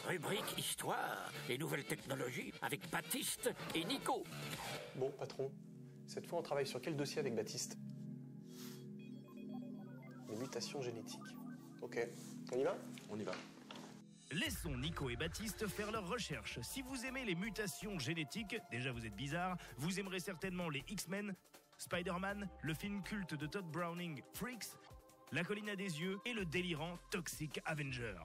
Rubrique Histoire et nouvelles technologies avec Baptiste et Nico. Bon, patron, cette fois on travaille sur quel dossier avec Baptiste? Les mutations génétiques. Ok, on y va? On y va. Laissons Nico et Baptiste faire leurs recherches. Si vous aimez les mutations génétiques, déjà vous êtes bizarre, vous aimerez certainement les X-Men, Spider-Man, le film culte de Todd Browning, Freaks, La colline à des yeux et le délirant Toxic Avenger.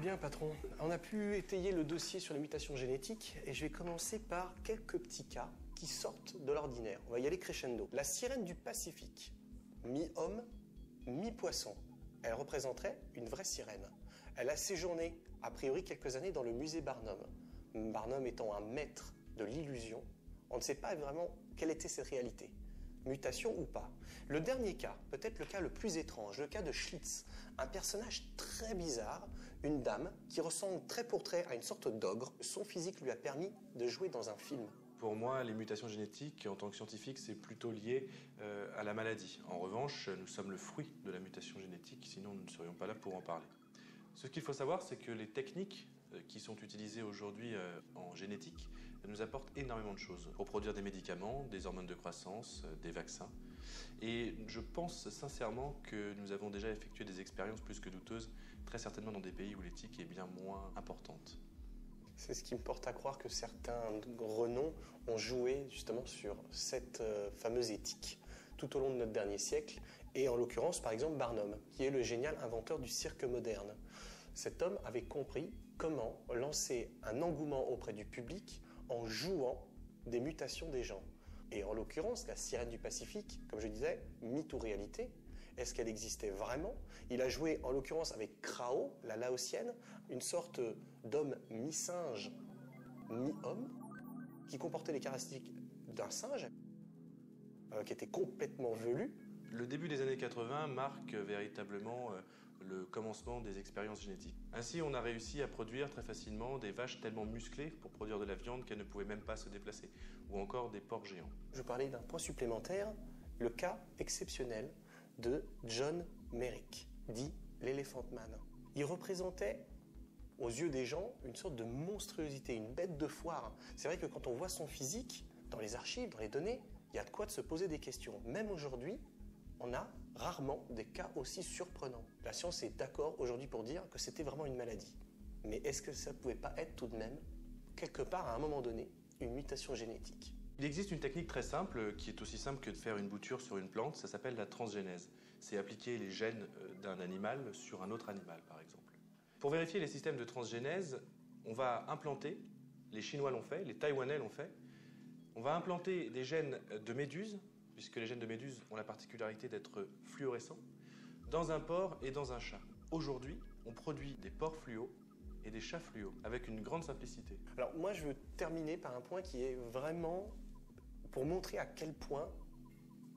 Bien, patron, on a pu étayer le dossier sur les mutations génétiques et je vais commencer par quelques petits cas qui sortent de l'ordinaire. On va y aller crescendo. La sirène du Pacifique, mi-homme, mi-poisson. Elle représenterait une vraie sirène. Elle a séjourné, a priori, quelques années dans le musée Barnum. Barnum étant un maître de l'illusion, on ne sait pas vraiment quelle était cette réalité. Mutation ou pas. Le dernier cas, peut-être le cas le plus étrange, le cas de Schlitz, un personnage très bizarre, une dame qui ressemble trait pour trait à une sorte d'ogre. Son physique lui a permis de jouer dans un film. Pour moi, les mutations génétiques, en tant que scientifique, c'est plutôt lié à la maladie. En revanche, nous sommes le fruit de la mutation génétique, sinon nous ne serions pas là pour en parler. Ce qu'il faut savoir, c'est que les techniques qui sont utilisées aujourd'hui en génétique nous apportent énormément de choses pour produire des médicaments, des hormones de croissance, des vaccins. Et je pense sincèrement que nous avons déjà effectué des expériences plus que douteuses, très certainement dans des pays où l'éthique est bien moins importante. C'est ce qui me porte à croire que certains renoms ont joué justement sur cette fameuse éthique tout au long de notre dernier siècle, et en l'occurrence par exemple Barnum, qui est le génial inventeur du cirque moderne. Cet homme avait compris comment lancer un engouement auprès du public en jouant des mutations des gens. Et en l'occurrence, la sirène du Pacifique, comme je disais, mythe ou réalité, est-ce qu'elle existait vraiment? Il a joué en l'occurrence avec Krao, la laotienne, une sorte d'homme mi-singe, mi-homme, qui comportait les caractéristiques d'un singe, qui était complètement velu. Le début des années 80 marque véritablement le commencement des expériences génétiques. Ainsi, on a réussi à produire très facilement des vaches tellement musclées pour produire de la viande qu'elles ne pouvaient même pas se déplacer, ou encore des porcs géants. Je parlais d'un point supplémentaire, le cas exceptionnel de John Merrick, dit l'Elephant Man. Il représentait, aux yeux des gens, une sorte de monstruosité, une bête de foire. C'est vrai que quand on voit son physique, dans les archives, dans les données, il y a de quoi de se poser des questions. Même aujourd'hui, on a rarement des cas aussi surprenants. La science est d'accord aujourd'hui pour dire que c'était vraiment une maladie. Mais est-ce que ça ne pouvait pas être tout de même, quelque part, à un moment donné, une mutation génétique? Il existe une technique très simple, qui est aussi simple que de faire une bouture sur une plante, ça s'appelle la transgénèse. C'est appliquer les gènes d'un animal sur un autre animal, par exemple. Pour vérifier les systèmes de transgénèse, on va implanter, les Chinois l'ont fait, les Taïwanais l'ont fait, on va implanter des gènes de méduses, puisque les gènes de méduses ont la particularité d'être fluorescents, dans un porc et dans un chat. Aujourd'hui, on produit des porcs fluo et des chats fluo, avec une grande simplicité. Alors moi, je veux terminer par un point qui est vraiment pour montrer à quel point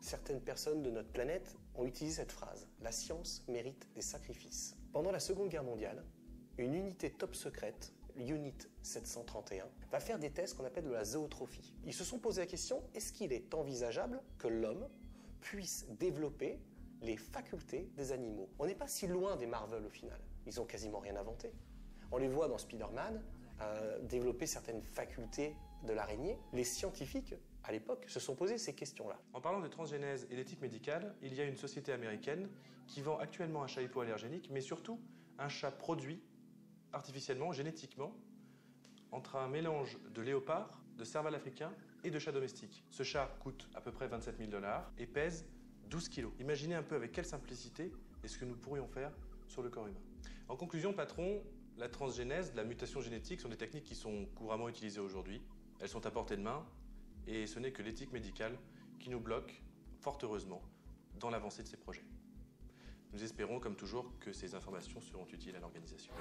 certaines personnes de notre planète ont utilisé cette phrase. La science mérite des sacrifices. Pendant la Seconde Guerre mondiale, une unité top secrète, l'Unit 731, va faire des tests qu'on appelle de la zootrophie. Ils se sont posé la question, est-ce qu'il est envisageable que l'homme puisse développer les facultés des animaux? On n'est pas si loin des Marvel au final. Ils ont quasiment rien inventé. On les voit dans Spider-Man développer certaines facultés de l'araignée. Les scientifiques, à l'époque, se sont posés ces questions-là. En parlant de transgénèse et d'éthique médicale, il y a une société américaine qui vend actuellement un chat hypoallergénique, mais surtout un chat produit artificiellement, génétiquement, entre un mélange de léopard, de serval africain et de chat domestique. Ce chat coûte à peu près 27 000 $ et pèse 12 kilos. Imaginez un peu avec quelle simplicité est ce que nous pourrions faire sur le corps humain. En conclusion, patron, la transgénèse, la mutation génétique sont des techniques qui sont couramment utilisées aujourd'hui. Elles sont à portée de main et ce n'est que l'éthique médicale qui nous bloque, fort heureusement, dans l'avancée de ces projets. Nous espérons, comme toujours, que ces informations seront utiles à l'organisation.